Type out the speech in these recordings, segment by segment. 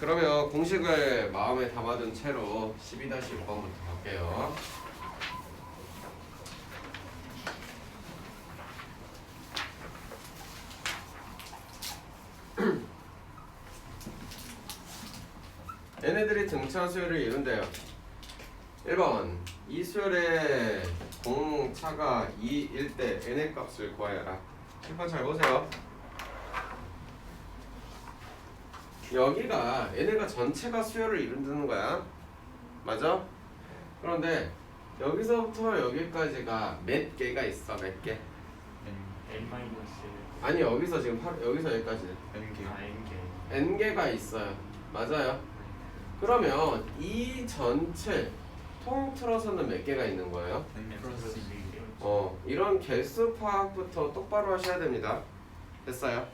그러면 공식을 마음에 담아둔 채로 12-6번부터 갈게요. 얘네들이 등차 수열을 이룬대요. 1번 이 수열의 공차가 2일 때 n의 값을 구하여라. 1번 잘 보세요. 여기가 얘네가 전체가 수열을 이룬다는 거야. 맞아? 그런데 여기서부터 여기까지가 몇 개가 있어? 몇 개? n 마이너스 아니 여기서 지금 여기서 여기까지 n개 n개가 있어요. 맞아요? 그러면 이 전체 통틀어서는 몇 개가 있는 거예요? n 플러스 2개요. 이런 개수 파악부터 똑바로 하셔야 됩니다. 됐어요?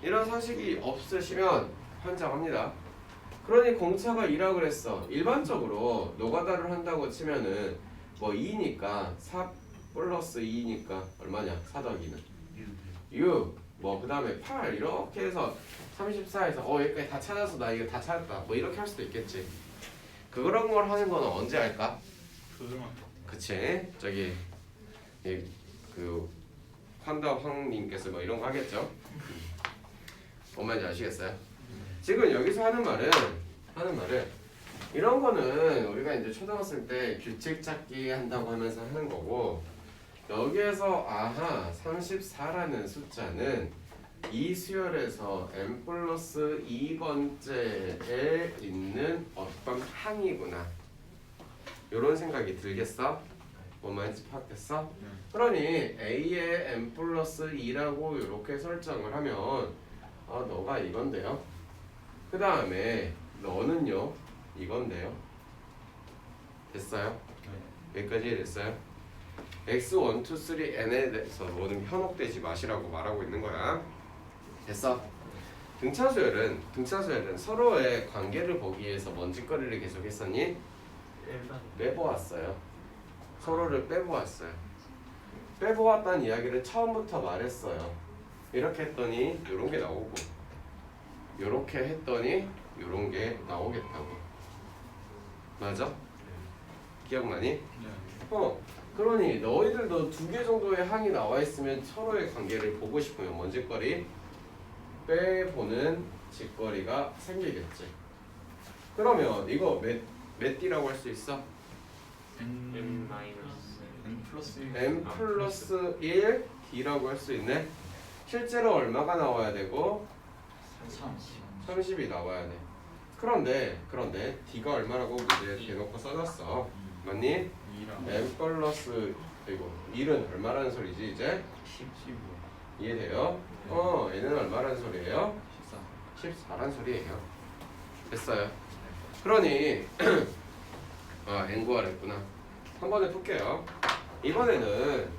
이런 상식이 없으시면 환장합니다. 그러니 공차가 2라 그랬어. 일반적으로 노가다를 한다고 치면은 뭐 2니까 4 플러스 2니까 얼마냐? 4 더하기는 6 뭐 그 다음에 8 이렇게 해서 34에서 여기까지 다 찾아서 나 이거 다 찾았다 뭐 이렇게 할 수도 있겠지. 그런 걸 하는 거는 언제 할까? 그치? 저기 그 황님께서 뭐 이런 거 하겠죠? 뭔 말인지 아시겠어요? 지금 여기서 하는 말은 이런 거는 우리가 이제 초등학생 때 규칙 찾기 한다고 하면서 하는 거고, 여기에서 아하 34라는 숫자는 이 수열에서 n 플러스 2번째에 있는 어떤 항이구나, 요런 생각이 들겠어? 뭔 말인지 파악됐어? 그러니 a의 n 플러스 2라고 이렇게 설정을 하면 너가 이건데요. 그 다음에 너는요 이건데요. 됐어요? 여기까지 됐어요? x1, 2, 3, n에 대해서 너는 현혹되지 마시라고 말하고 있는 거야. 됐어? 등차수열은 서로의 관계를 보기 위해서 뭔 짓거리를 계속 했었니? 빼보았어요. 서로를 빼보았어요. 빼보았다는 이야기를 처음부터 말했어요. 이렇게 했더니 이런 게 나오고, 이렇게 했더니 이런 게 나오겠다고. 맞아? 기억나니? 그러니 너희들도 2개 정도의 항이 나와 있으면 서로의 관계를 보고 싶으면 뭔 짓거리? 빼보는 짓거리가 생기겠지. 그러면 이거 몇 D라고 할 수 있어? n 마이너스 n 플러스 1 D라고 할 수 있네. 실제로 얼마가 나와야 되고? 30이 나와야 돼. 그런데 D가 얼마라고 문제에 대놓고 써놨어. 맞니? n 플러스 이거 1은 얼마라는 소리지 이제? 15 이해돼요? 얘는 얼마라는 소리예요? 14란 소리예요. 됐어요. 그러니 n 구하라 했구나. 한 번에 풀게요. 이번에는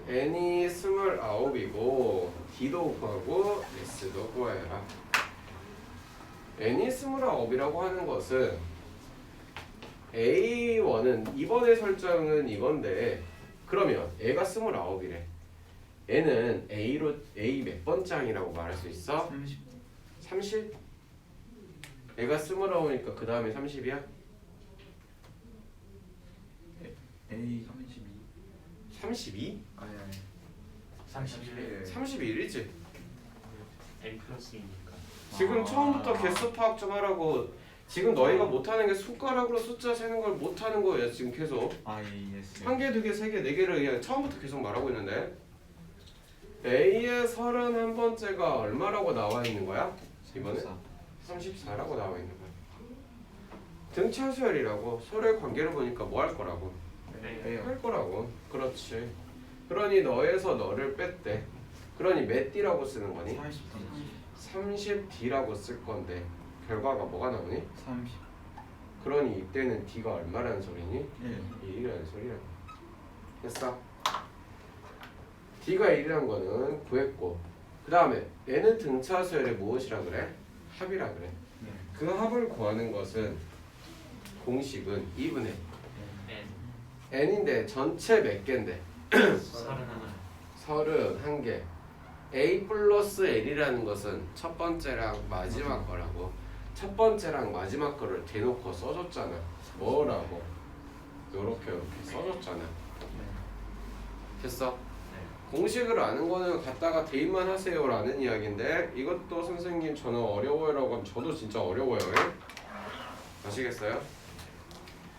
n이 29이고 d도 구하고 s도 구해라. n이 29이라고 하는 것은 a1은 이번의 설정은 이건데, 그러면 얘가 29이래. 얘는 a 몇 번째 항이라고 말할 수 있어? 30? 얘가 29니까 그 다음에 30이야? A 32? 아니 31 31이지? n 플러스 2니까 지금 처음부터 개수 파악 좀 하라고. 지금 너희가 못하는 게 손가락으로 숫자 세는 걸 못하는 거예요. 지금 계속 yes. 한 개, 두 개, 세 개, 네 개를 그냥 처음부터 계속 말하고 있는데, A의 31번째가 얼마라고 나와 있는 거야? 이번에 34라고 나와 있는 거야. 등차수열이라고 서로의 관계를 보니까 뭐 할 거라고? 할 거라고. 그렇지. 그러니 너에서 너를 뺐대. 그러니 몇 D라고 쓰는 거니? 30D라고 쓸 건데 결과가 뭐가 나오니? 30. 그러니 이때는 D가 얼마라는 소리니? 1이라는 소리라고. 됐어? D가 1이라는 거는 구했고, 그 다음에 N은 등차수열의 무엇이라 그래? 합이라 그래. 그 합을 구하는 것은 공식은 2분의 N인데 전체 몇 개인데? 31 31개. a 플러스 n이라는 것은 첫 번째랑 마지막 거라고. 첫 번째랑 마지막 거를 대놓고 써줬잖아. 뭐라고? 요렇게 써줬잖아. 됐어? 공식을 아는 거는 갖다가 대입만 하세요라는 이야기인데 이것도 선생님 저는 어려워요라고 하면 저도 진짜 어려워요. 아시겠어요?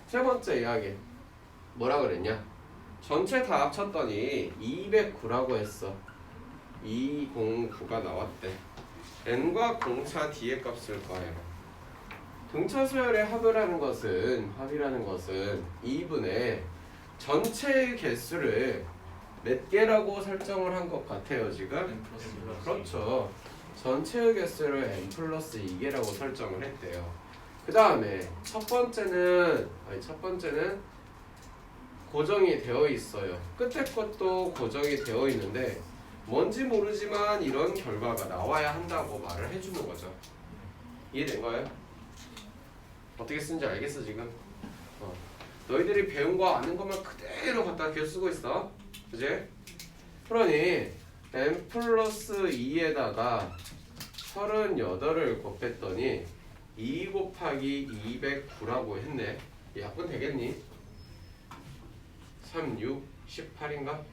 세 번째 이야기 뭐라 그랬냐? 전체 다 합쳤더니 209라고 했어. 209가 나왔대. n과 공차 뒤에 값을 구해라. 등차 수열의 합이라는 것은 2분의 전체의 개수를 몇 개라고 설정을 한 것 같아요 지금? N 플러스 그렇죠. 전체의 개수를 n 플러스 2개라고 설정을 했대요. 그 다음에 첫 번째는 고정이 되어 있어요. 끝에 것도 고정이 되어 있는데 뭔지 모르지만 이런 결과가 나와야 한다고 말을 해주는 거죠. 이해된 거예요? 어떻게 쓰는지 알겠어 지금? 너희들이 배운 거 아는 것만 그대로 갖다 계속 쓰고 있어. 그지? 그러니 n 플러스 2에다가 38을 곱했더니 2 곱하기 209라고 했네. 약분 되겠니? 3, 6, 18인가?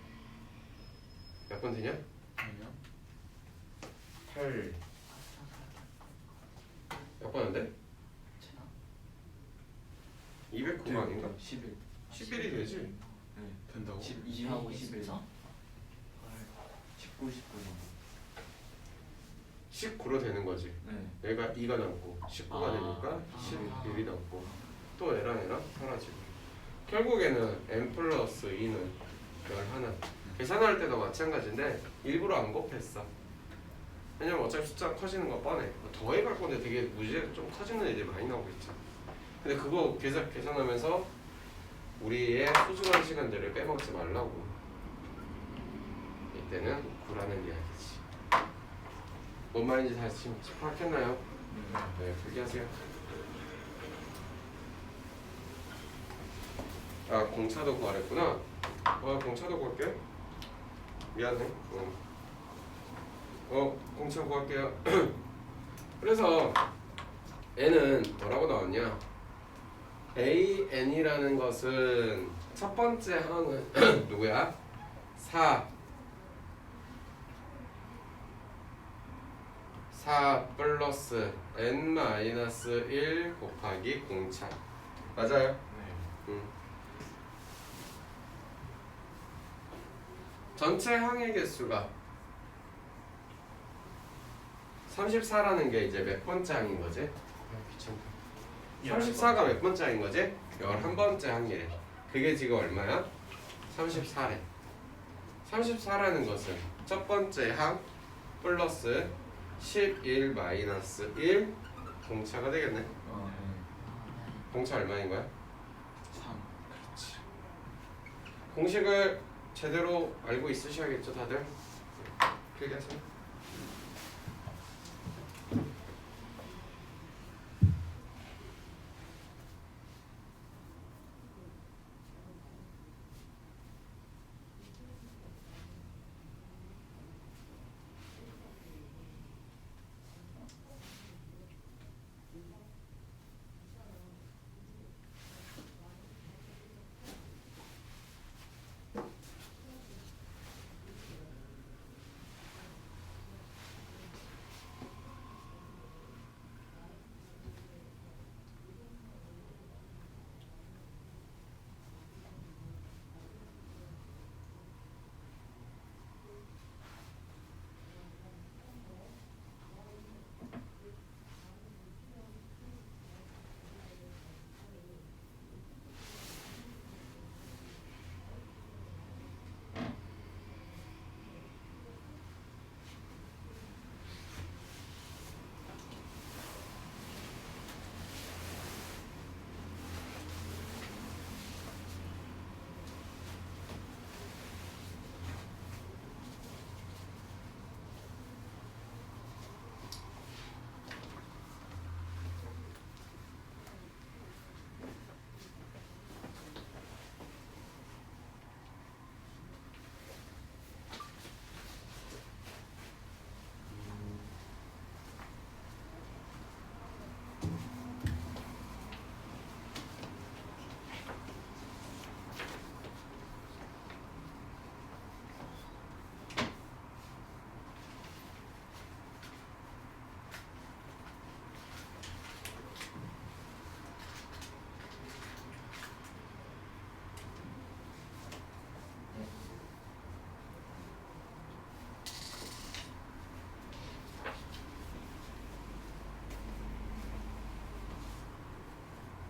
약분 되냐? 아니요. 8 약분 안 돼? 209가 아닌가? 11. 11이 되지? 네, 된다고? 12하고 11 19, 19로 되는 거지. 네. 얘가 2가 남고 19가 되니까 11이 남고 또 얘랑 사라지고 결국에는 n 플러스 2는 11. 계산할 때도 마찬가지인데 일부러 안 곱했어. 왜냐면 어차피 숫자 커지는 거 뻔해. 더해갈 건데 되게 무지하게 좀 커지는 애들이 많이 나오고 있잖아. 근데 그거 계산하면서 우리의 소중한 시간들을 빼먹지 말라고. 이때는 9라는 이야기지. 뭔 말인지 다시 파악했나요? 네, 풀기하세요. 아, 공차도 구하랬구나. 공차도 구할게. 미안해. 공차 구할게요. 그래서 n은 뭐라고 나왔냐? an이라는 것은 첫 번째 항은 누구야? 4 플러스 n 마이너스 1 곱하기 공차. 맞아요? 네. 전체 항의 개수가 34라는 게 이제 몇 번째 항인 거지? 귀찮다. 34가 몇 번째 항인 거지? 11번째 항이래. 그게 지금 얼마야? 34래. 34라는 것은 첫 번째 항 플러스 11 마이너스 1 공차가 되겠네. 네. 공차 얼마인 거야? 3. 그렇지. 공식을 제대로 알고 있으셔야겠죠 다들? 길게 하세요.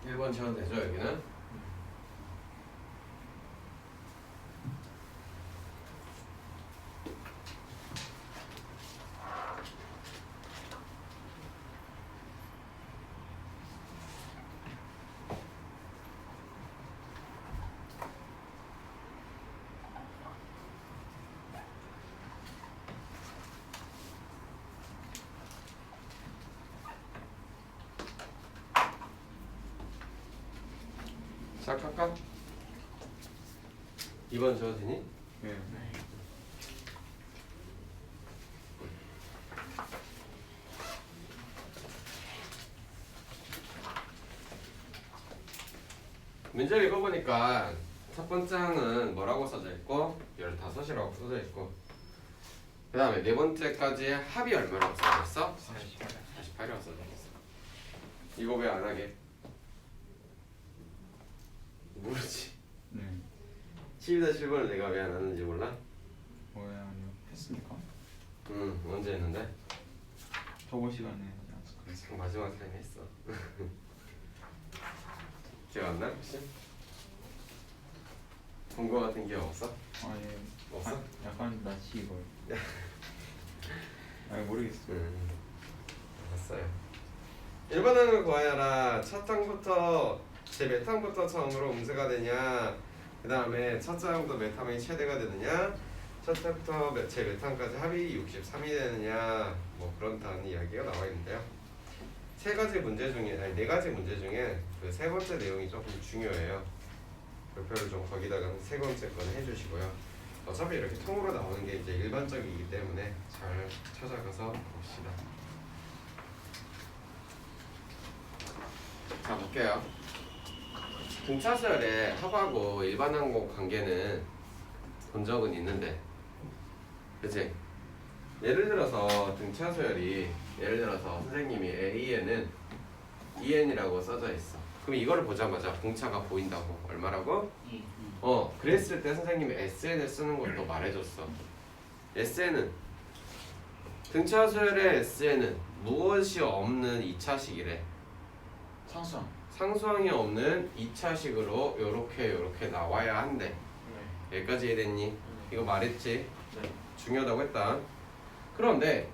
1번 채워도 되죠 여기는? 시작할까? 2번 줘도 되니? 네. 문제를 읽어보니까 첫 번째 항은 뭐라고 써져 있고 15이라고 써져 있고 그 다음에 네 번째까지 합이 얼마라고 써져 있어? 48이라고 써져 있어. 이거 왜 안 하게? 모르지. 네. 12-7번을 내가 왜 안 하는지 몰라? 뭐야 아니요. 했습니까? 언제 했는데? 저번 시간에 하지 않았을까요? 마지막 타임 했어. 기억 안 나? 혹시? 본 거 같은 기억 없어? 아예 없어? 약간 낯이 이걸. 아 모르겠어요. 알았어요. 1번항을 구하여라. 첫 항부터 제 몇 항부터 처음으로 음수가 되냐, 그 다음에 첫 항부터 몇 항이 최대가 되느냐, 첫 항부터 제 몇 항까지 합이 63이 되느냐, 뭐 그런다는 이야기가 나와 있는데요. 네 가지 문제 중에 그 세 번째 내용이 조금 중요해요. 별표를 좀 거기다가 세 번째 건 해주시고요. 어차피 이렇게 통으로 나오는 게 이제 일반적이기 때문에 잘 찾아가서 봅시다. 자 볼게요. 등차수열의 합하고 일반항공 관계는 본 적은 있는데, 그치? 예를 들어서 등차수열이 예를 들어서 선생님이 A에는 EN이라고 써져 있어. 그럼 이거를 보자마자 공차가 보인다고. 얼마라고? 그랬을 때 선생님이 SN을 쓰는 것도 말해줬어. SN은 등차수열의 SN은 무엇이 없는 2차식이래. 상수항. 상수항이 없는 2차식으로 요렇게 나와야 한대. 네. 여기까지 이해됐니? 이거 말했지? 네. 중요하다고 했다. 그런데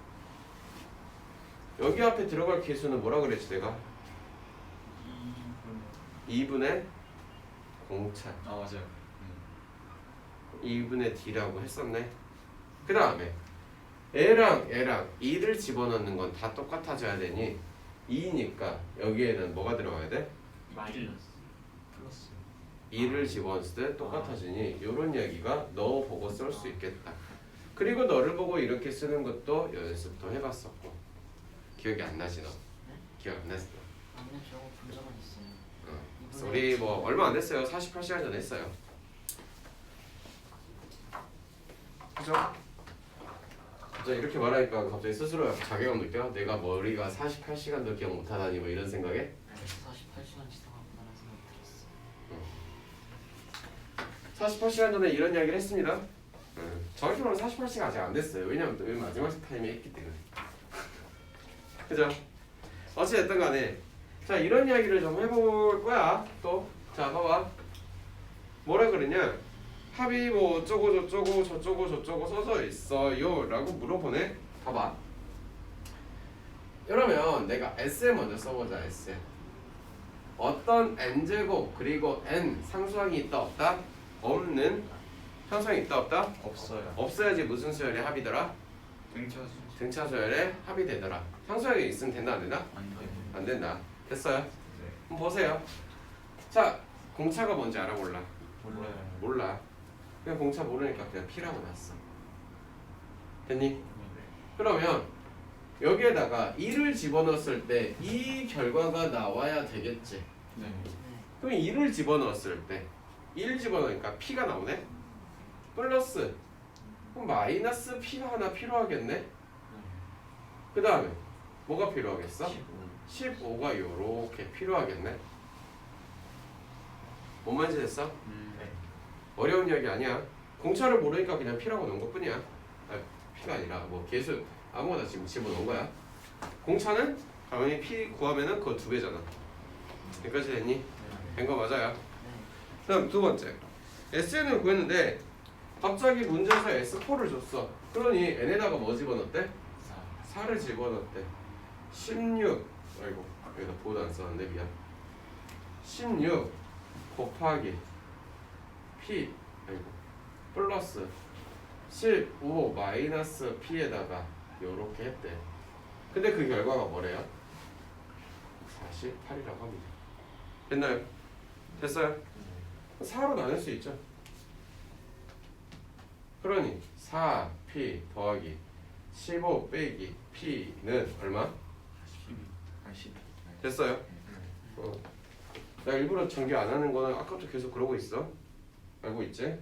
여기 앞에 들어갈 개수는 뭐라 그랬지 내가? 2분의 공차. 아 맞아요. 2분의 D라고 했었네. 그 다음에 A랑 2를 집어넣는 건 다 똑같아져야 되니 2니까 여기에는 뭐가 들어가야 돼? 플러스 2를 집어넣었을 때 똑같아지니 이런 이야기가 너 보고 쓸 수 있겠다. 그리고 너를 보고 이렇게 쓰는 것도 연습도 해봤었고 기억이 안 나지 너? 기억 안 났어? 아니요 저거 본 적은 있어요. 그래서 우리 뭐 얼마 안 됐어요. 48시간 전에 했어요. 그죠? 자 이렇게 말하니까 갑자기 스스로 자괴감 느껴? 내가 머리가 48시간도 기억 못하다니 뭐 이런 생각에? 48시간 지나갔구나라는 생각이 들었어요. 48시간 전에 이런 이야기를 했습니다. 정확히 말하면 48시간 아직 안 됐어요. 왜냐면 맨 마지막 타임에 했기 때문에. 그죠? 어찌됐든 간에 자 이런 이야기를 좀 해볼 거야. 또 자 봐봐. 뭐라 그러냐? 합이 뭐 어쩌고 저쩌고 써져 있어요 라고 물어보네. 봐봐. 이러면 내가 S에 먼저 써보자. S 어떤 n제곱 그리고 n 상수항이 있다 없다? 없는 상수항이 있다 없다? 없어요. 없어야지 무슨 수열의 합이더라? 등차수. 등차 수열의 합이 되더라. 상수항이 있으면 된다 안 된다? 안 돼. 안 된다. 됐어요? 네. 한번 보세요. 자 공차가 뭔지 알아 몰라? 몰라요. 몰라. 그냥 공차 모르니까 그냥 P라고 놨어. 됐니? 그러면 여기에다가 2를 집어넣었을 때 이 결과가 나와야 되겠지. 네. 그럼 2를 집어넣었을 때 1 집어넣으니까 P가 나오네? 플러스 그럼 마이너스 P가 하나 필요하겠네? 그 다음에 뭐가 필요하겠어? 15가 요렇게 필요하겠네? 뭔 말인지 됐어? 네. 어려운 이야기 아니야. 공차를 모르니까 그냥 P라고 넣은 것뿐이야. P가 아니라 뭐 개수 아무거나 지금 집어넣은 거야. 공차는 당연히 P 구하면은 그거 2배잖아. 여기까지 됐니? 된 거 맞아요. 네. 그다음 두 번째 SN을 구했는데 갑자기 문제에서 S4를 줬어. 그러니 N에다가 뭐 집어넣었대? 4를 집어넣었대. 16 아이고 여기다 보호도 안 썼는데 미안. 16 곱하기 P 아이고 플러스 15 마이너스 P에다가 요렇게 했대. 근데 그 결과가 뭐래요? 48이라고 합니다. 됐나요? 됐어요? 4로 나눌 수 있죠. 그러니 4P 더하기 15 빼기 P는 얼마? 80. 됐어요? 나 일부러 전개 안 하는 거는 아까부터 계속 그러고 있어. 알고 있지?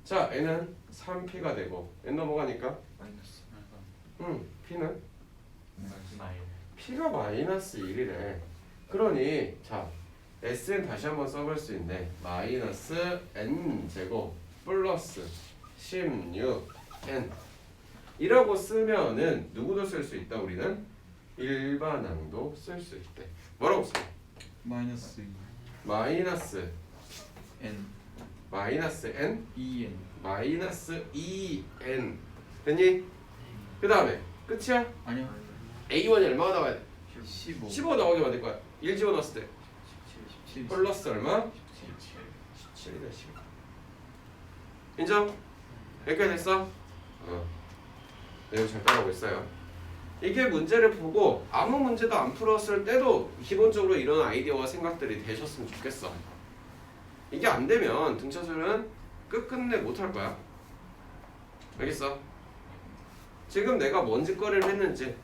자, N은 3P가 되고 N 넘어가니까 마이너스. P는? 마이. P가 마이너스 1이래. 그러니 자 S는 다시 한번 써볼 수 있네. 마이너스 N제곱 플러스 16N 이라고 쓰면은 누구도 쓸 수 있다. 우리는 일반항도 쓸 수 있대. 뭐라고 써? 마이너스 마이너스 N 마이너스 N E N. 마이너스 2N 됐니? 그 다음에 끝이야? 아니요. A1이 얼마가 나와야 돼? 15. 15 나오게 만들 거야. 1 집어넣었을 때 17. 플러스 얼마? 17이다 10. 인정? 여기까지 됐어? 내용 잘 따라오고 있어요. 이게 문제를 보고 아무 문제도 안 풀었을 때도 기본적으로 이런 아이디어와 생각들이 되셨으면 좋겠어. 이게 안 되면 등차수는 끝끝내 못할 거야. 알겠어? 지금 내가 뭔 짓거리를 했는지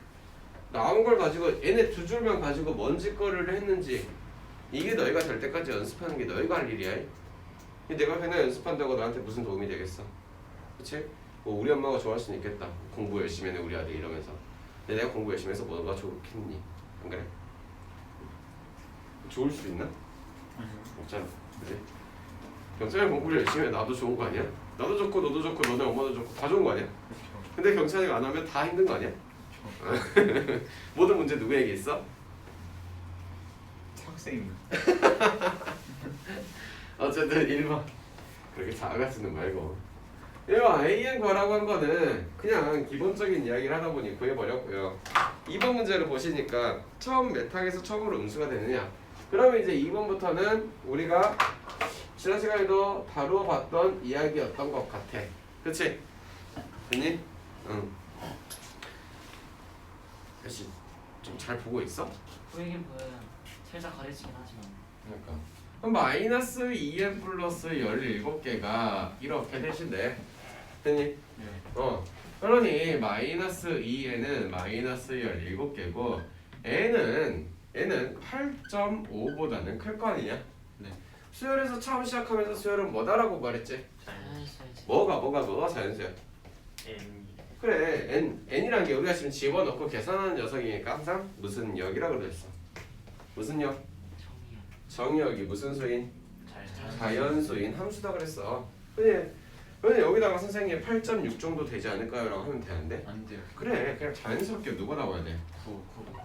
나온 걸 가지고 얘네 두 줄만 가지고 뭔 짓거리를 했는지 이게 너희가 될 때까지 연습하는 게 너희가 할 일이야. 내가 그냥 연습한다고 나한테 무슨 도움이 되겠어? 그치? 뭐 우리 엄마가 좋아할 수는 있겠다. 공부 열심히 해네 우리 아들 이러면서. 근데 내가 공부 열심히 해서 뭐가 좋겠니? 안 그래? 좋을 수 있나? 없잖아. 그치? 경찬이 공부를 열심히 해 나도 좋은 거 아니야? 나도 좋고 너도 좋고 너네 엄마도 좋고 다 좋은 거 아니야? 근데 경찬이가 안 하면 다 힘든 거 아니야? 모든 문제 누구에게 있어? 학생입니다. 어쨌든 1번 그렇게 작아지는 말고 1번 AN 구하라고 한 거는 그냥 기본적인 이야기를 하다 보니 구해버렸고요. 2번 문제를 보시니까 처음 메탕에서 처음으로 음수가 되느냐 그러면 이제 2번부터는 우리가 지난 시간에도 다루어봤던 이야기였던 것 같아. 그치? 됐니? 응. 역시 좀 잘 보고 있어? 보이긴 보여요. 살짝 가려지긴 하지만. 그러니까 그럼 마이너스 2n 플러스 17개가 이렇게 되신대. 됐니? 네. 그러니 마이너스 2n은 마이너스 17개고 n은 8.5보다는 클 거 아니냐? 네. 수열에서 처음 시작하면서 수열은 뭐다라고 말했지? 자연스레지. 뭐가 자연수야? N. 그래 n이란 게 우리가 지금 집어넣고 계산하는 녀석이니까 항상 무슨 역이라고 그랬어. 무슨 역? 정이야. 정역이 무슨 수인? 자연. 자연수인 함수다 그랬어. 근데 여기다가 선생님 8.6 정도 되지 않을까요? 라고 하면 되는데 안 돼요. 그래 그냥 자연스럽게 누가 나와야 돼?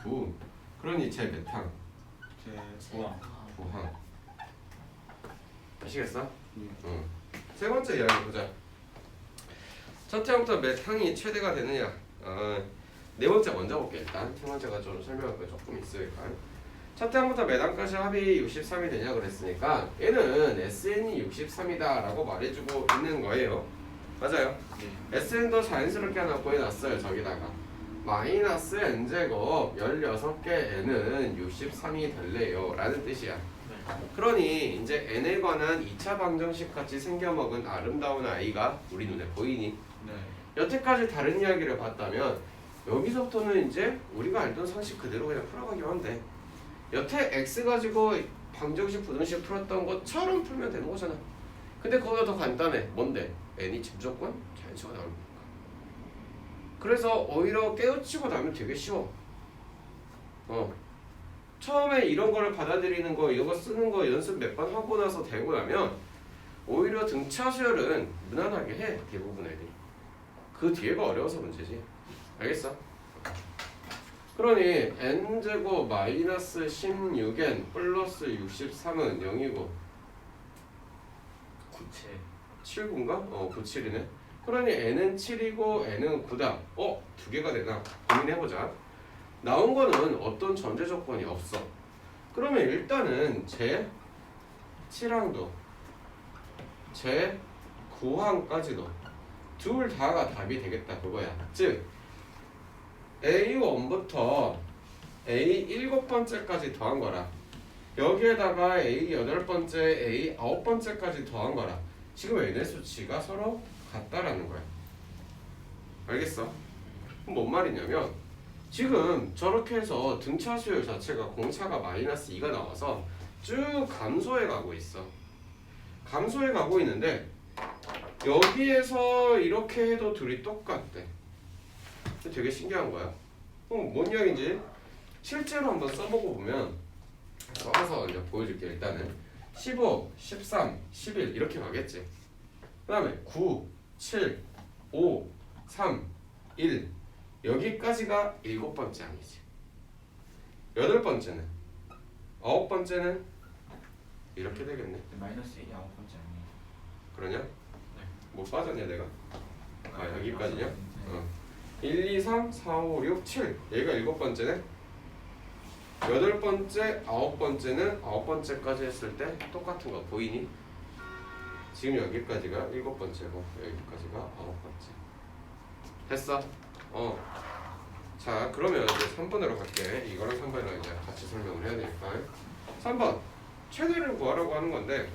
9. 그러니 제 몇 항? 제 9항. 9항. 아시겠어? 네. 응. 세 번째 이야기 보자. 첫 항부터 몇 항이 최대가 되느냐? 네 번째 먼저 볼게. 일단 세 번째가 좀 설명할 거 조금 있으니까. 첫 항부터 몇 항까지 합이 63이 되냐 그랬으니까 얘는 SN이 63이다 라고 말해주고 있는 거예요. 맞아요. 네. SN도 자연스럽게 하나 구해놨어요. 저기다가 마이너스 n제곱 16개 n은 63이 될래요 라는 뜻이야. 그러니 이제 n에 관한 2차 방정식 같이 생겨먹은 아름다운 아이가 우리 눈에 보이니? 네. 여태까지 다른 이야기를 봤다면 여기서부터는 이제 우리가 알던 상식 그대로 그냥 풀어가기만 돼. 여태 x 가지고 방정식 부등식 풀었던 것처럼 풀면 되는 거잖아. 근데 그거보다 더 간단해. 뭔데? n이 집조건? 자연수가 나올 거니까. 그래서 오히려 깨우치고 나면 되게 쉬워. 처음에 이런 거를 받아들이는 거, 이런 거 쓰는 거 연습 몇 번 하고 나서 되고 나면 오히려 등차 수열은 무난하게 해. 대부분 애들이. 그 뒤에가 어려워서 문제지. 알겠어? 그러니 n제곱 마이너스 16n 플러스 63은 0이고 구체 7구인가? 97이네. 그러니 n은 7이고 n은 9다. 두 개가 되나? 고민해보자. 나온 거는 어떤 전제 조건이 없어. 그러면 일단은 제 7항도 제 9항까지도 둘 다가 답이 되겠다 그거야. 즉 A1부터 A 7번째까지 더한 거라. 여기에다가 A 8번째, A 9번째까지 더한 거라. 지금 n의 수치가 서로 같다라는 거야. 알겠어? 그럼 뭔 말이냐면 지금 저렇게 해서 등차 수열 자체가 공차가 마이너스 2가 나와서 쭉 감소해 가고 있어. 감소해 가고 있는데 여기에서 이렇게 해도 둘이 똑같대. 되게 신기한 거야. 뭔 이야기인지 실제로 한번 써보고 보면 써서 이제 보여줄게. 일단은 15, 13, 11 이렇게 가겠지. 그 다음에 9, 7, 5, 3, 1 여기까지가 7번째 항이지. 8번째는 9번째는 이렇게 되겠네. 마이너스 1이 9번째 아니에요? 그러냐? 네. 뭐 빠졌냐 내가? 여기까지냐? 네. 1, 2, 3, 4, 5, 6, 7 얘가 7번째네. 8번째, 9번째는 9번째까지 했을 때 똑같은 거 보이니? 지금 여기까지가 7번째고 여기까지가 9번째. 됐어? 자 그러면 이제 3번으로 갈게. 이거랑 3번이랑 이제 같이 설명을 해야 되니까. 3번 최대를 구하라고 하는 건데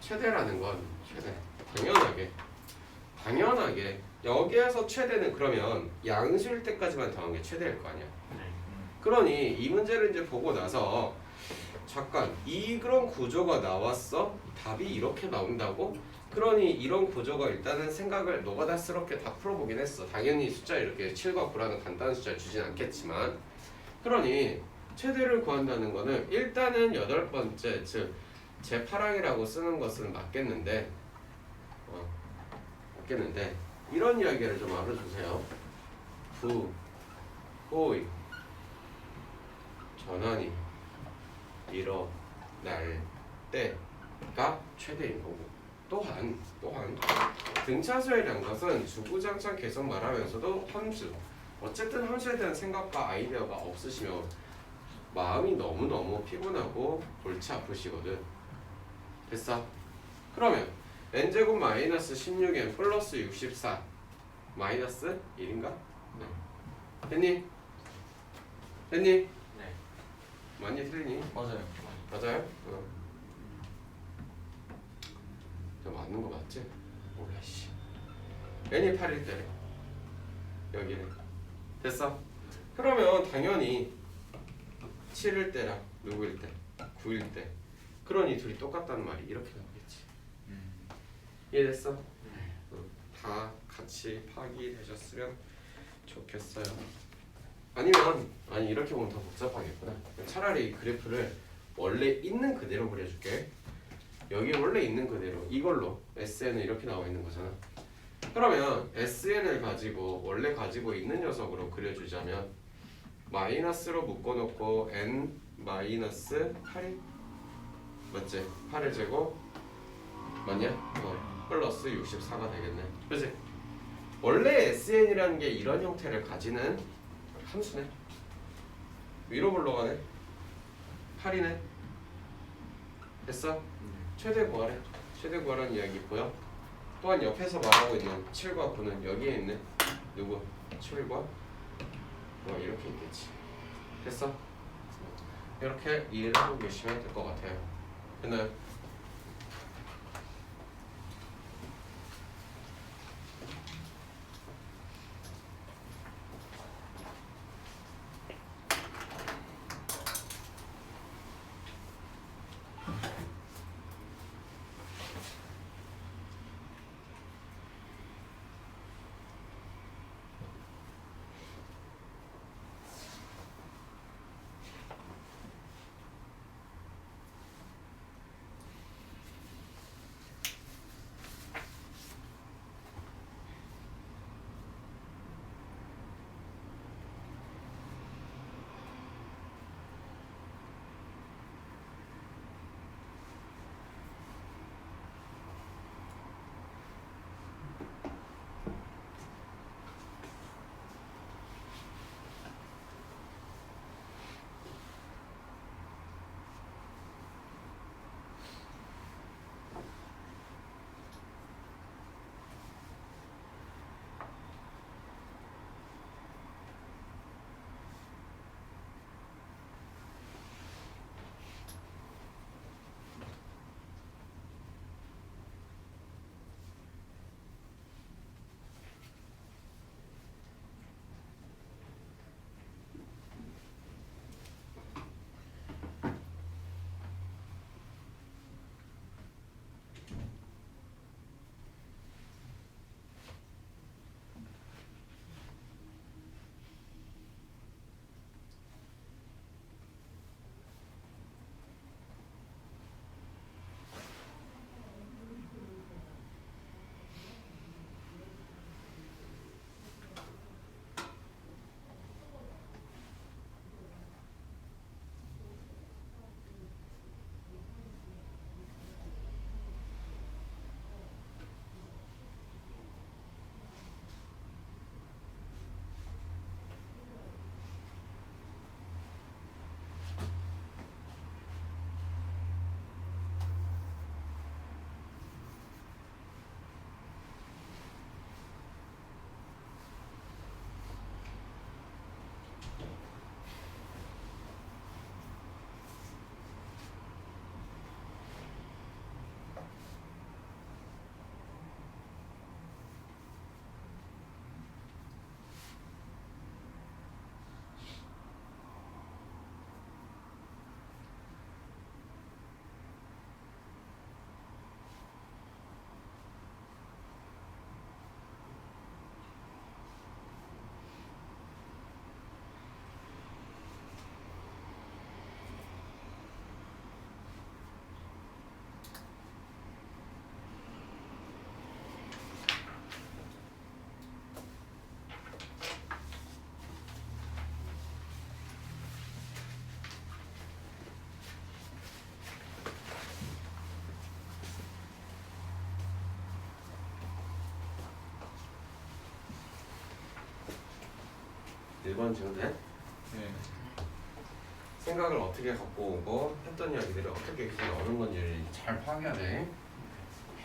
최대라는 건 최대 당연하게 여기에서 최대는 그러면 양수일 때까지만 더한 게 최대일 거 아니야. 네. 그러니 이 문제를 이제 보고 나서 잠깐 이런 구조가 나왔어? 답이 이렇게 나온다고? 그러니 이런 구조가 일단은 생각을 노가다스럽게 다 풀어보긴 했어. 당연히 숫자 이렇게 7과 9라는 간단한 숫자를 주진 않겠지만 그러니 최대를 구한다는 거는 일단은 8번째 즉 제8항이라고 쓰는 것은 맞겠는데 이런 이야기를 좀 알아주세요. 부, 호의, 전환이 일어날 때가 최대인 거고 또한 등차수열이라는 것은 주구장창 계속 말하면서도 함수 어쨌든 함수에 대한 생각과 아이디어가 없으시면 마음이 너무너무 피곤하고 골치 아프시거든. 됐어? 그러면 n제곱 마이너스 16n 플러스 64 마이너스 1인가? 네. 됐니? 네. 맞니 틀리니? 맞아요. 맞아요? 저 맞는 거 맞지? 뭐야 씨. n이 8일 때래. 여기는 됐어? 그러면 당연히 7일 때랑 누구일 때? 9일 때. 그러니 둘이 똑같다는 말이 이렇게 나오겠지. 이해됐어? 다 같이 파악되셨으면 좋겠어요. 아니 이렇게 보면 더 복잡하겠구나. 차라리 그래프를 원래 있는 그대로 그려줄게. 여기 원래 있는 그대로 이걸로 SN은 이렇게 나와 있는 거잖아. 그러면 SN을 가지고 원래 가지고 있는 녀석으로 그려주자면 마이너스로 묶어놓고 n 마이너스 8이 맞지? 8의 제곱 맞냐? 플러스 64가 되겠네. 그치? 원래 SN이라는 게 이런 형태를 가지는 함수네. 위로 불러가네. 8이네. 됐어? 최대 구하래. 최대 구하라는 이야기 보여? 또한 옆에서 말하고 있는 7과 9는 여기에 있네. 누구? 7과 이렇게 있겠지. 됐어? 이렇게 이해를 하고 계시면 될 것 같아요. 됐나요? 1번 지금 돼? 네. 생각을 어떻게 갖고 오고 했던 이야기들을 어떻게 계속 나오는 건지를 잘 파악해야 돼.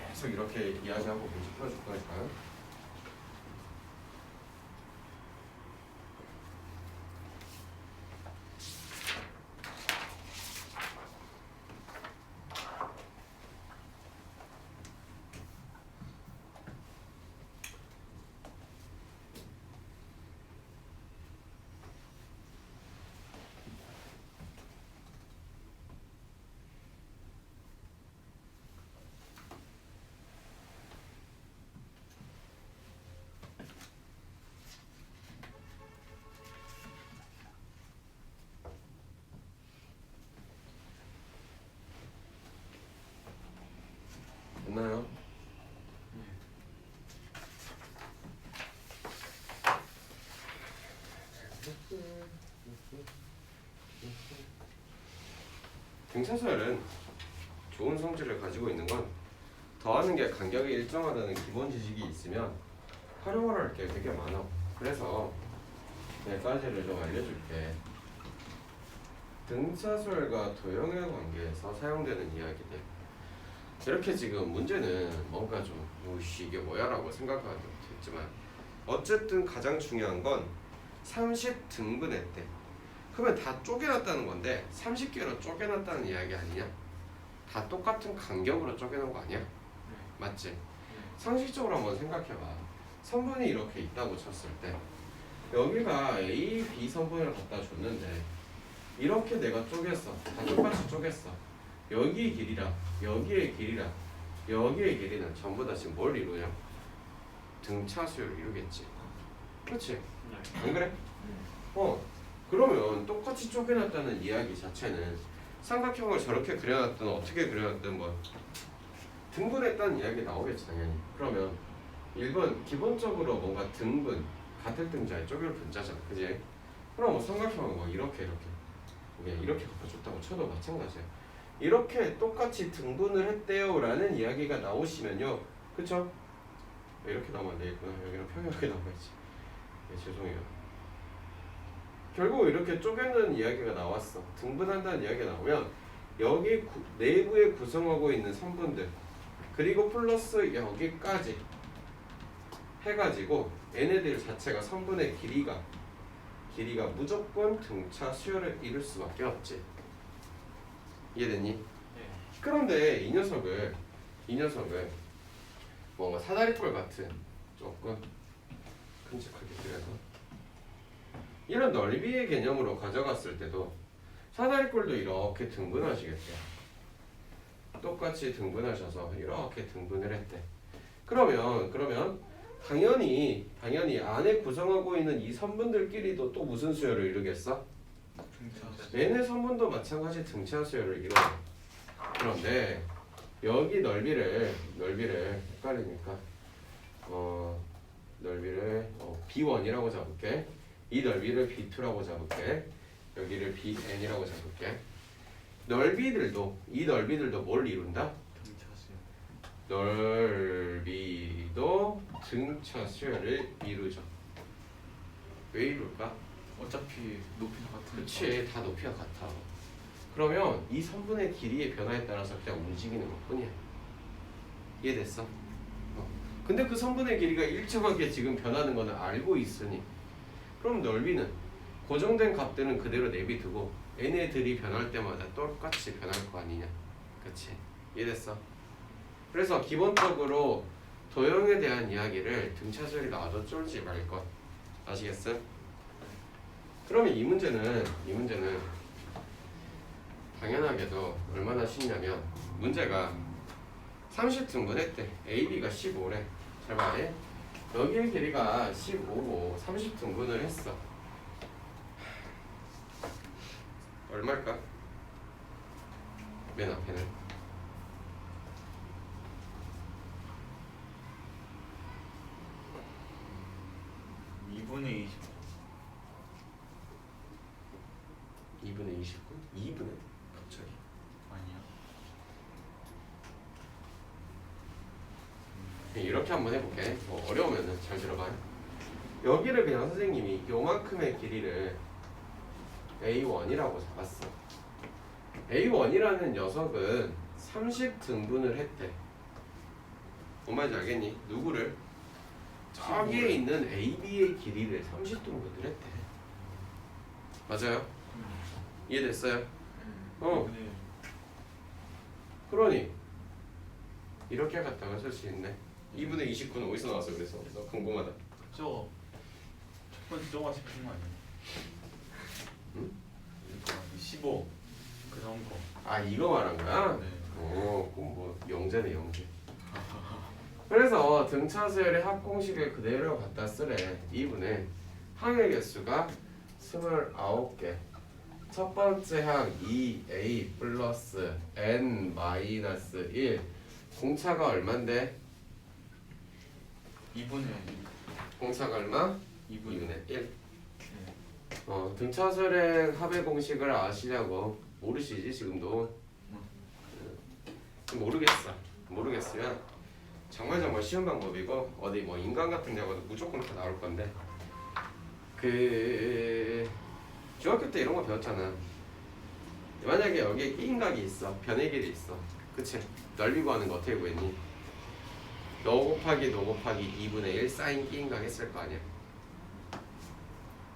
계속 이렇게 이야기하고 문제 풀어줄 거니까요. 됐나요? 등차수열은 좋은 성질을 가지고 있는 건 더하는 게 간격이 일정하다는 기본 지식이 있으면 활용을 할 게 되게 많아. 그래서 몇 가지를 좀 알려줄게. 등차수열과 도형의 관계에서 사용되는 이야기들. 이렇게 지금 문제는 뭔가 좀 오씨 이게 뭐야 라고 생각하게 됐지만 어쨌든 가장 중요한 건 30등분했대. 그러면 다 쪼개놨다는 건데 30개로 쪼개놨다는 이야기 아니냐? 다 똑같은 간격으로 쪼개놓은 거 아니야? 맞지? 상식적으로 한번 생각해봐. 선분이 이렇게 있다고 쳤을 때 여기가 A, B 선분을 갖다 줬는데 이렇게 내가 쪼갰어. 다 똑같이 쪼갰어. 여기의 길이랑 여기의 길이랑 여기의 길이는 전부 다 지금 뭘 이루냐? 등차수열을 이루겠지. 그렇지? 안 그래? 그러면 똑같이 쪼개놨다는 이야기 자체는 삼각형을 저렇게 그려놨든 어떻게 그려놨든 뭐 등분했다는 이야기 나오겠지 당연히. 그러면 1번 기본적으로 뭔가 등분 같을 등자에 쪼갤 분자잖아, 그지? 그럼 뭐 삼각형은 뭐 이렇게 이렇게 갚아줬다고 쳐도 마찬가지야. 이렇게 똑같이 등분을 했대요 라는 이야기가 나오시면요, 그쵸? 이렇게 나오면 안 되겠구나. 여기는 평이하게 나와야지. 네, 죄송해요. 결국 이렇게 쪼개는 이야기가 나왔어. 등분한다는 이야기가 나오면 여기 내부에 구성하고 있는 선분들 그리고 플러스 여기까지 해가지고 얘네들 자체가 선분의 길이가 무조건 등차 수열을 이룰 수밖에 없지. 이해됐니? 네. 그런데 이 녀석을 뭔가 사다리꼴 같은 조금 큼직하게 그려서 이런 넓이의 개념으로 가져갔을 때도 사다리꼴도 이렇게 등분하시겠대요. 똑같이 등분하셔서 이렇게 등분을 했대. 그러면 당연히 안에 구성하고 있는 이 선분들끼리도 또 무슨 수열을 이루겠어? 등차. 얘네 선분도 마찬가지 등차 수열을 이뤄. 그런데 여기 넓이를 헷갈리니까 넓이를 B1이라고 잡을게. 이 넓이를 B2라고 잡을게. 여기를 BN이라고 잡을게. 이 넓이들도 뭘 이룬다? 등차수열. 넓이도 등차 수열을 이루죠. 왜 이룰까? 어차피 높이가 같으니까. 그치, 다 높이가 같아. 그러면 이 선분의 길이의 변화에 따라서 그냥 움직이는 것뿐이야. 이해됐어? 근데 그 선분의 길이가 일정하게 지금 변하는 거는 알고 있으니 그럼 넓이는 고정된 값들은 그대로 내비두고 얘네들이 변할 때마다 똑같이 변할 거 아니냐. 그치? 이해됐어? 그래서 기본적으로 도형에 대한 이야기를 등차수열이 나와도 쫄지 말 것. 아시겠어? 그러면 이 문제는 당연하게도 얼마나 쉽냐면 문제가 30등분 했대. AB가 15래. 잘 봐야 여기의 길이가 15고 30등분을 했어. 얼마일까? 맨 앞에는 2분의 20. 2분의 29? 2분의? 갑자기 아니야. 이렇게 한번 해볼게. 뭐 어려우면은 잘 들어봐요. 여기를 그냥 선생님이 요만큼의 길이를 A1이라고 잡았어. A1이라는 녀석은 30등분을 했대. 뭔 말인지 알겠니? 누구를? 저기에 있는 AB의 길이를 30등분을 했대. 맞아요? 이해됐어요? 어. 네. 그러니 이렇게 갖다가 쓸 수 있네. 2분의 29는 어디서 나왔어? 그래서 너 궁금하다. 저거 첫 번째 저거 싶은 거 아니에요? 응? 이거 15 그런 거. 아 이거 말한 거야? 네. 오, 그럼 뭐 영재네 영재. 그래서 등차수열의 합공식을 그대로 갖다 쓰래. 2분의 항의 개수가 29개. 첫 번째 항 2a 플러스 n 마이너스 1. 공차가 얼만데? 2분의 공차가 얼마? 2분의 2분의 1. 네. 등차수열의 합의 공식을 아시냐고. 모르시지 지금도? 모르겠어. 모르겠으면 정말 쉬운 방법이고 어디 뭐 인간 같은 데 가도 무조건 다 나올 건데 그 중학교 때 이런 거 배웠잖아. 만약에 여기에 끼인각이 있어. 변의 길이 있어. 그치? 넓이 구하는 거 어떻게 구했니? 너 곱하기 2분의 1 사인 끼인각 했을 거 아니야.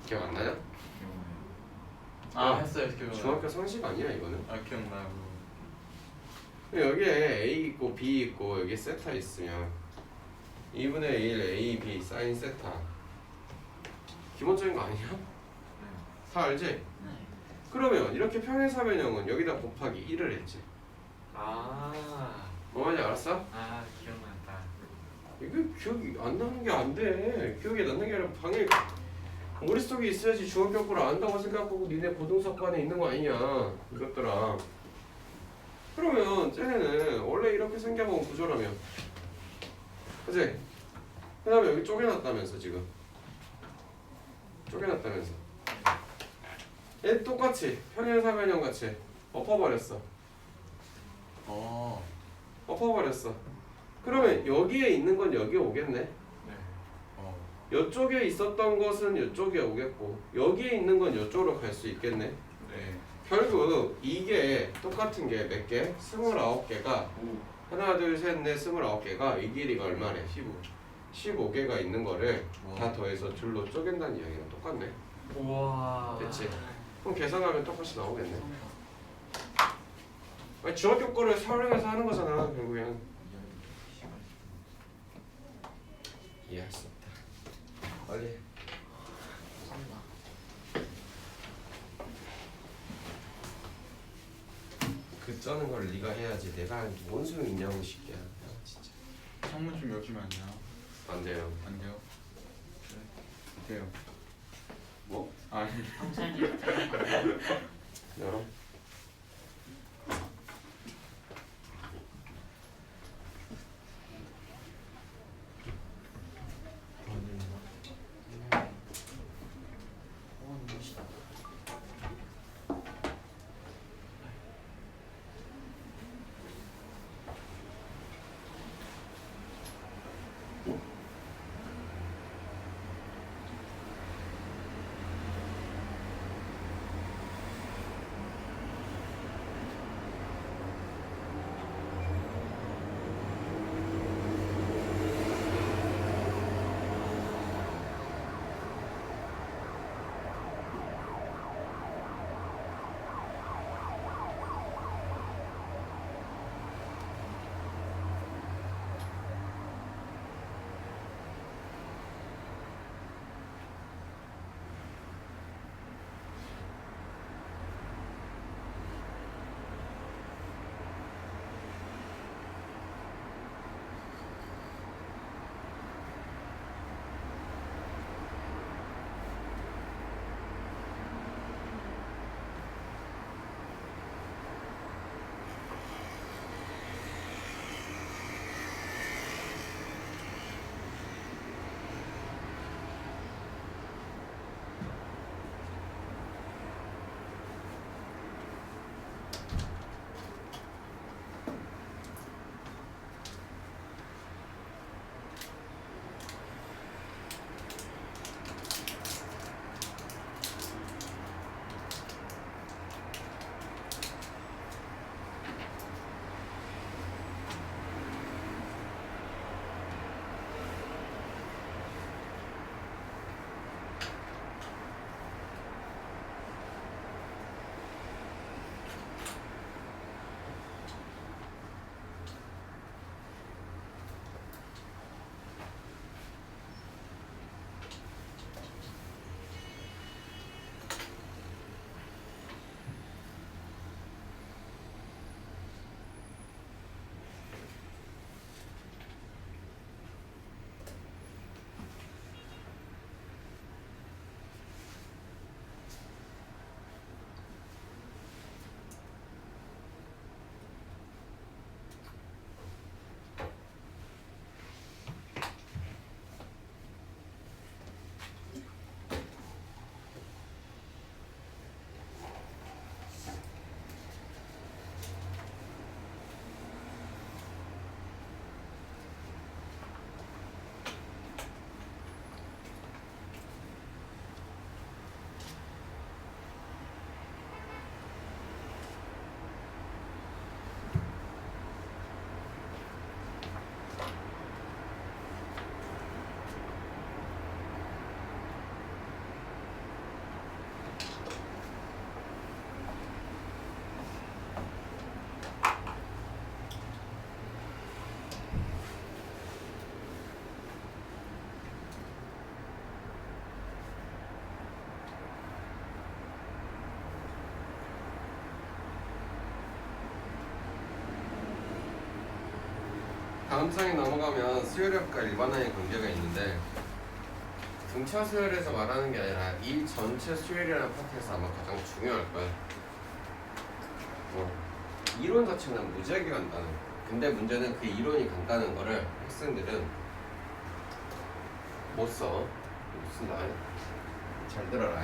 기억 안 나냐? 아 했어요. 기억나요. 중학교 상식 아니야 이거는? 아 기억나요. 여기에 A 있고 B 있고 여기 세타 있으면 2분의 1 A, B 사인 세타 기본적인 거 아니야? 다 알지? 그러면 이렇게 평행사변형은 여기다 곱하기 1을 했지. 뭐 말인지 알았어? 아 기억난다. 이게 기억이 안 나는 게 안 돼. 기억이 나는 게 아니라 방에 머릿속에 있어야지 중학교 거를 안다고 생각하고 니네 고등사관에 있는 거 아니냐 이것들아. 그러면 쟤네는 원래 이렇게 생겨본 구조라며. 그치? 그 다음에 여기 쪼개놨다면서 지금 쪼개놨다면서 얘 똑같이 평행사변형 같이 엎어버렸어. 엎어버렸어. 그러면 여기에 있는 건 여기에 오겠네. 네. 이쪽에 있었던 것은 이쪽에 오겠고 여기에 있는 건 이쪽으로 갈 수 있겠네. 네. 결국 이게 똑같은 게 몇 개? 29개가 하나 둘 셋 넷 29개가 이 길이가 얼마래? 15개가 있는 거를 다 더해서 줄로 쪼갠다는 이야기랑 똑같네. 우와. 됐지? 그럼 계산하면 똑같이 나오겠네. 아니, 중학교 거를 활용해서 하는 거잖아 결국엔. 이해할 수 없다. 빨리 해. 그 쩌는 걸 네가 해야지. 내가 뭔 소용 있냐고 이 새끼야. 야, 진짜 창문 좀 열시면 안 돼요? 안 돼요. 안 돼요? 네. 돼요. 뭐? 아니. 경찰님. 열어. 멋있다. 다음 장에 넘어가면 수열력과 일반항의 관계가 있는데 등차 수열에서 말하는 게 아니라 이 전체 수열이라는 파트에서 아마 가장 중요할 거야. 이론 자체는 무지하게 간단해. 근데 문제는 그 이론이 간다는 거를 학생들은 못 써. 못 쓴다. 잘 들어라.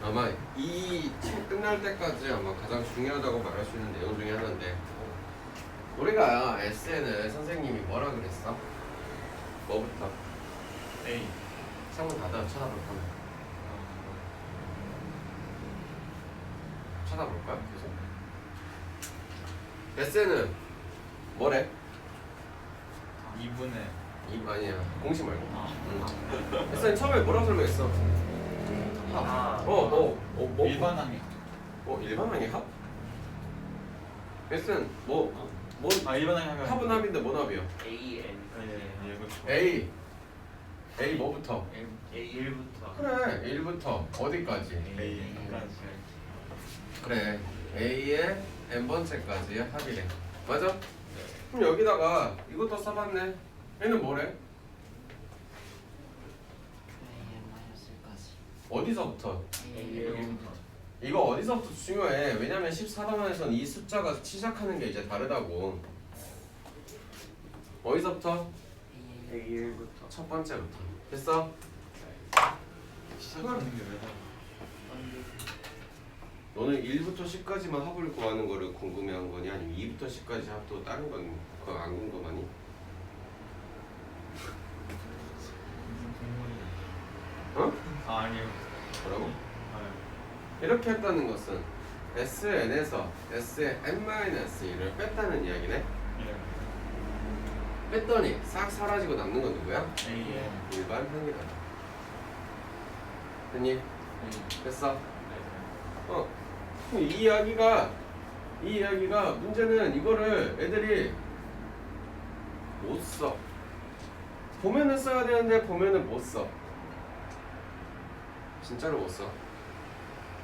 아마 이 책 끝날 때까지 아마 가장 중요하다고 말할 수 있는 내용 중에 하나인데 우리가 SN을 선생님이 뭐라 그랬어? 뭐부터? A. 창문 닫아 쳐다볼 거야. 쳐다볼 거야? 계속. SN은 뭐래? 2분의 이 아니야. 공식 말고. 아. SN 처음에 뭐라고 설명했어? 아. 뭐? 일반항이. 일반항의 합? SN 뭐? 일반항이 하면 합은 합인데 뭔 합이야? A N. 예, 그렇죠. A 뭐부터? A 1부터. 그래 1부터 어디까지? A까지. 그래 A의 n번째까지의 합이래. 맞아? 그럼 여기다가 이것도 써봤네. 얘는 뭐래? 어디서부터? A 1부터. 이거 어디서부터 중요해. 왜냐면 14단원에서는 이 숫자가 시작하는 게 이제 다르다고. 어디서부터? A 1부터. 첫 번째부터. 됐어? 시작하는 게 왜? 너는 1부터 10까지만 합을 구하는 거를 궁금해한 거니? 아니면 2부터 10까지 합도 다른 건 그거 안 궁금하니? 어? 아니요. 뭐라고? 아, 이렇게 했다는 것은 SN에서 SN-1을 뺐다는 이야기네? 예. 뺐더니 싹 사라지고 남는 건 누구야? A에 일반항이다. 됐니? 됐어? 그럼 이 이야기가 문제는 이거를 애들이 못 써. 보면은 써야 되는데 보면은 못 써. 진짜로 못 써.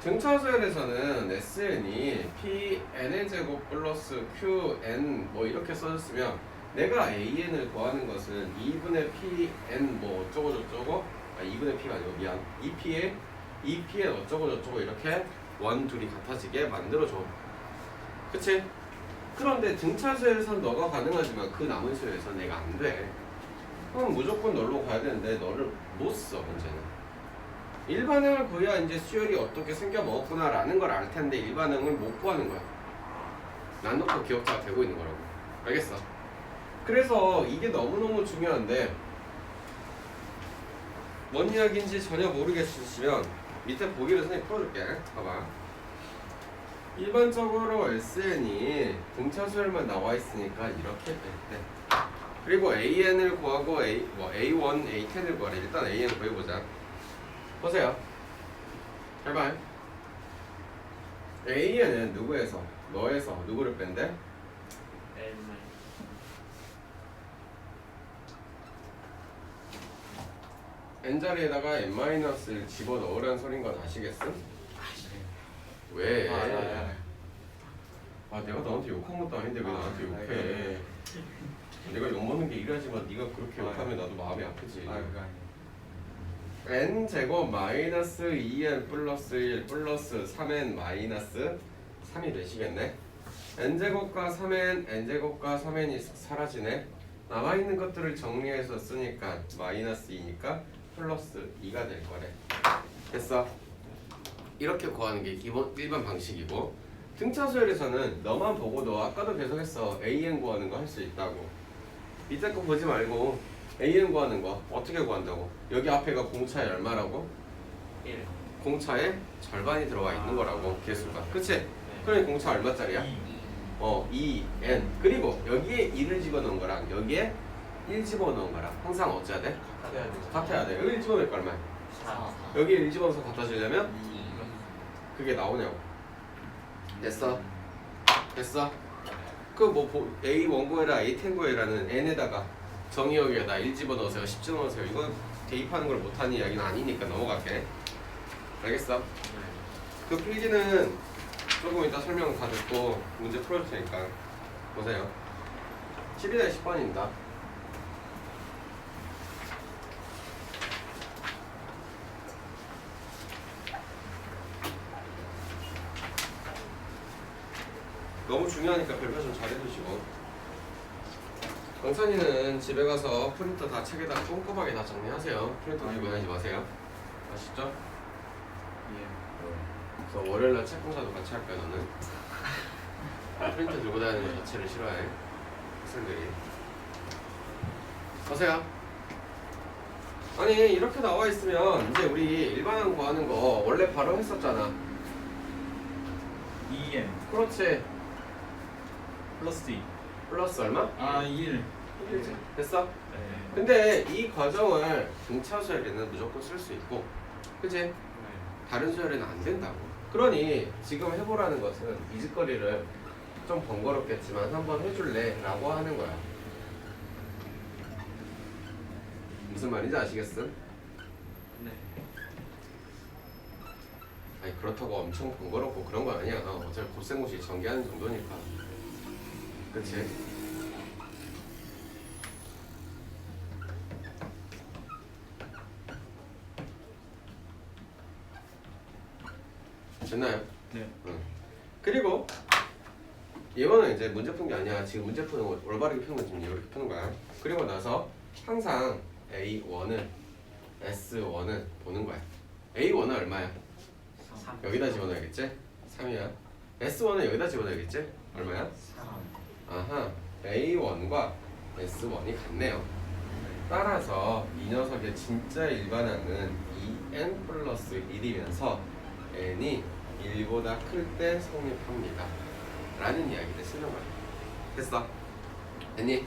등차수열에서는 SN이 PN의 제곱 플러스 QN 뭐 이렇게 써졌으면 내가 AN을 구하는 것은 2분의 PN 뭐 어쩌고 저쩌고 2분의 P가 아니고 미안 2P에 어쩌고 저쩌고 이렇게 원 둘이 같아지게 만들어줘. 그치? 그런데 등차수열에서는 너가 가능하지만 그 남은 수열에서는 내가 안 돼. 그럼 무조건 널로 가야 되는데 너를 못 써. 문제는 일반항을 구해야 이제 수열이 어떻게 생겨 먹었구나 라는 걸 알 텐데 일반항을 못 구하는 거야. 난 놓고 기억자가 되고 있는 거라고. 알겠어? 그래서 이게 너무너무 중요한데 뭔 이야기인지 전혀 모르겠으시면 밑에 보기를 선생님 풀어줄게. 봐봐. 일반적으로 SN이 등차 수열만 나와 있으니까 이렇게 뺄 때. 그리고 AN을 구하고 A1, A10을 구하래. 일단 AN 구해보자. 보세요. 잘 봐요. AN은 누구에서? 너에서 누구를 뺀대? N. n자리에다가 n-를 집어넣으라는 소린 건 아시겠음? 왜? 내가 너한테 욕한 것도 아닌데 왜 나한테 욕해? 내가 욕먹는 게 일하지만 네가 그렇게 욕하면 나도 마음이 아프지. 그거 아니에요. n제곱 마이너스 2n 플러스 1 플러스 3n 마이너스 3이 되시겠네? n제곱과 3n, n제곱과 3n이 사라지네? 남아있는 것들을 정리해서 쓰니까 마이너스 2니까 플러스 2가 될 거래. 됐어? 이렇게 구하는 게 일반 방식이고 등차수열에서는 너만 보고 너 아까도 계속 했어. AN 구하는 거 할 수 있다고. 밑에 거 보지 말고 AN 구하는 거 어떻게 구한다고? 여기 앞에가 공차의 얼마라고? 1. 공차의 절반이 들어가 있는 거라고 개수가. 그치? 그러니 공차 얼마짜리야? 2n. 그리고 여기에 2를 집어넣은 거랑 여기에 1 집어넣은 거랑 항상 어찌해야 돼? 같아야 되죠. 같아야 돼. 여기 1 집어넣을 거 얼마야? 4. 여기에 1 집어넣어서 같아지려면 2. 그게 나오냐고. 됐어? 됐어? 그 뭐 A 원고해라 A 텐고해라는 n에다가 정의역에다 1 집어넣으세요 10 집어넣으세요 이건 대입하는 걸 못하는 이야기는 아니니까 넘어갈게. 알겠어? 그 필기는 조금 이따 설명 다 듣고 문제 풀어줄 테니까 보세요. 12-10번입니다. 너무 중요하니까 별표 좀 잘해두시고, 강찬이는 집에 가서 프린터 다 책에다 꼼꼼하게 다 정리하세요. 프린터 들고 다니지 마세요. 아시죠? 예. 그래서 월요일날 책 공사도 같이 할 거야 너는. 프린터 들고 다니는 것 자체를 싫어해 학생들이. 보세요. 아니 이렇게 나와 있으면 이제 우리 일반항 구하는 거 원래 바로 했었잖아. 2n 그렇지. 플러스 2. 플러스 얼마? 아 1. 됐어? 네. 근데 이 과정을 등차 수열에는 무조건 쓸 수 있고, 그치? 다른 수열에는 안 된다고. 그러니 지금 해보라는 것은 이 짓거리를 좀 번거롭겠지만 한번 해줄래? 라고 하는 거야. 무슨 말인지 아시겠음? 네. 아니 그렇다고 엄청 번거롭고 그런 건 아니야. 어차피 곱셈공식 전개하는 정도니까. 그치? 됐나요? 네. 응. 그리고 이거는 이제 문제 푼 게 아니야. 지금 문제 푸는 거 올바르게 푸는 건 지금 이렇게 푸는 거야. 그리고 나서 항상 A1은 S1은 보는 거야. A1은 얼마야? 3. 여기다 집어넣어야겠지? 3이야. S1은 여기다 집어넣어야겠지? 얼마야? 3. 아하, A1과 S1이 같네요. 따라서 이 녀석의 진짜 일반항은 2n 플러스 1이면서 n이 1보다 클 때 성립합니다 라는 이야기를 쓰는 거야. 됐어? 됐니?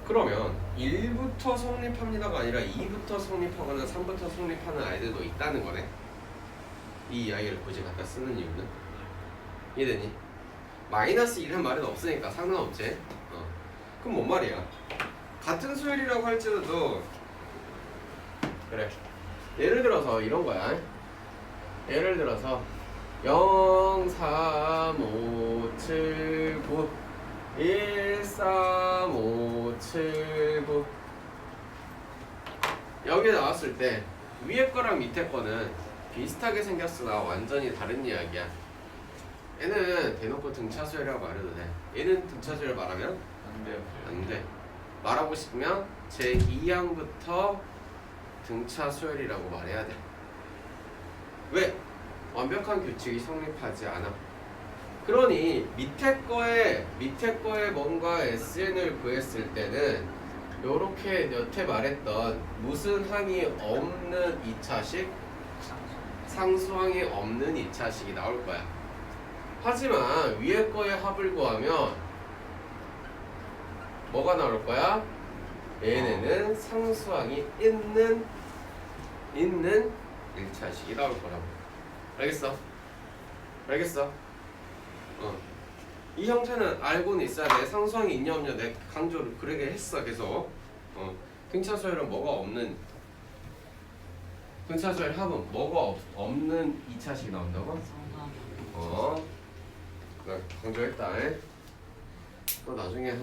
그러면 1부터 성립합니다가 아니라 2부터 성립하거나 3부터 성립하는 아이들도 있다는 거네. 이 이야기를 굳이 갖다 쓰는 이유는? 이해되니? 마이너스 1은 말은 없으니까 상관없지. 그럼 뭔 말이야? 같은 수열이라고 할지라도 그래. 예를 들어서 이런 거야. 예를 들어서 0, 3, 5, 7, 9 1, 3, 5, 7, 9 여기 나왔을 때 위에 거랑 밑에 거는 비슷하게 생겼으나 완전히 다른 이야기야. 얘는 대놓고 등차수열이라고 말해도 돼. 얘는 등차수열 말하면 안 돼요. 안 돼. 말하고 싶으면 제2항부터 등차수열이라고 말해야 돼. 왜? 완벽한 규칙이 성립하지 않아. 그러니 밑에 거에 뭔가 SN을 구했을 때는 요렇게 여태 말했던 무슨 항이 없는 2차식, 상수항이 없는 2차식이 나올 거야. 하지만 위에 거의 합을 구하면 뭐가 나올 거야? 얘네는 상수항이 있는 1차식이 나올 거라고. 알겠어? 알겠어? 이 형태는 알고는 있어야 돼. 상수항이 있냐 없냐 내 강조를 그러게 했어 계속. 등차수열은 뭐가 없는, 등차수열 합은 뭐가 없는 2차식이 나온다고? 나 강조했다. 또 나중에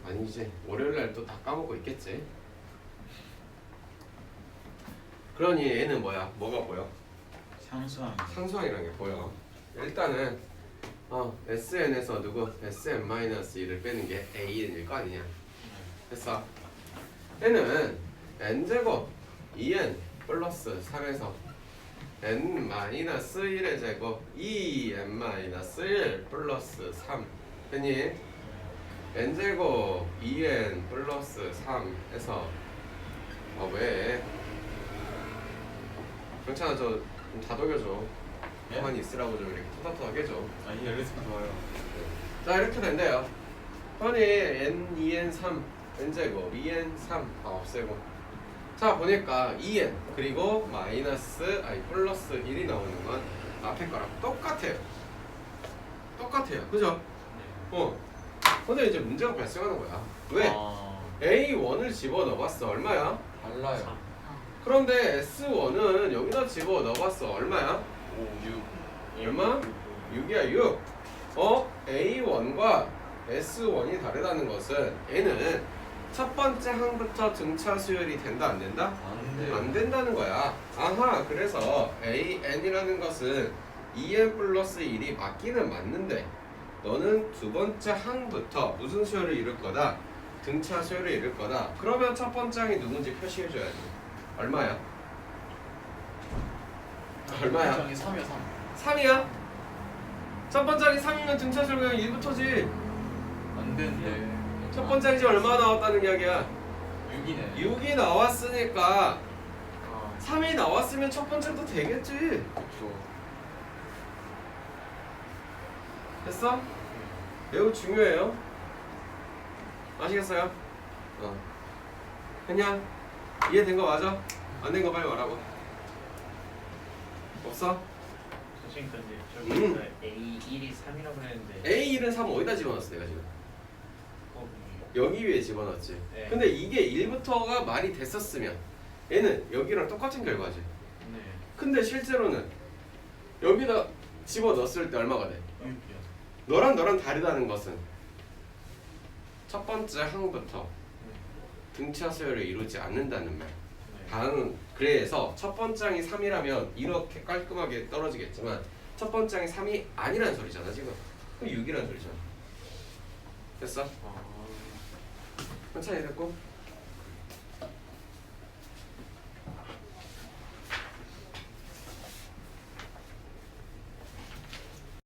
아니지 월요일날 또 다 까먹고 있겠지. 그러니 얘는 뭐야? 뭐가 보여? 상수항. 상수항이라는 게 보여. 일단은 SN에서 누구? SM-1을 빼는 게 AN일 거 아니냐. 됐어. 얘는 n제곱 2n 플러스 3에서 n-1의 제곱 2n-1 플러스 3 됐니? n제곱 2n 플러스 3에서 왜? 경찬아 저 좀 다독여줘. 가만히 있으라고 좀 이렇게 토닥토닥 해줘. 아니 알겠습니다. 좋아요. 자 이렇게 된대요. 그러니 n, 2n, 3 n제곱 2n, 3 다 없애고 자 보니까 2n 그리고 플러스 1이 나오는 건 앞에 거랑 똑같아요. 똑같아요. 그죠? 근데 이제 문제가 발생하는 거야. 왜? A1을 집어넣어봤어. 얼마야? 달라요. 그런데 S1은 여기다 집어넣어봤어. 얼마야? 5, 6. 얼마? 6이야 6. A1과 S1이 다르다는 것은 N은 첫 번째 항부터 등차 수열이 된다 안 된다? 안 된다는 거야. 아하, 그래서 AN이라는 것은 2N 플러스 1이 맞기는 맞는데 너는 두 번째 항부터 무슨 수열을 이룰 거다? 등차 수열을 이룰 거다. 그러면 첫 번째 항이 누군지 표시해줘야지. 얼마야? 얼마야? 장이 3이야 3. 3이야? 첫 번째 항이 3이면 등차 수열 그냥 1부터지. 안 되는데. 첫 번째 항이 지금 얼마 나왔다는 이야기야? 6이네. 6이 나왔으니까 어. 3이 나왔으면 첫 번째도 되겠지. 그렇죠. 됐어? 매우 중요해요. 아시겠어요? 그냥 이해된 거 맞아? 안 된 거 빨리 말하고. 없어? 선생님 근데 음. 저기 A1이 3이라고 했는데 A1은 3 어디다 집어넣었어 내가 지금? 여기 위에 집어넣었지. 네. 근데 이게 1부터가 말이 됐었으면 얘는 여기랑 똑같은 결과지. 네. 근데 실제로는 여기다 집어넣었을 때 얼마가 돼? 6이야. 너랑 다르다는 것은 첫 번째 항부터 등차 수열을 이루지 않는다는 말. 다음 그래서 첫 번째 항이 3이라면 이렇게 깔끔하게 떨어지겠지만 첫 번째 항이 3이 아니라는 소리잖아 지금. 그럼 6이라는 소리잖아. 됐어? 어. 한참 이해됐고?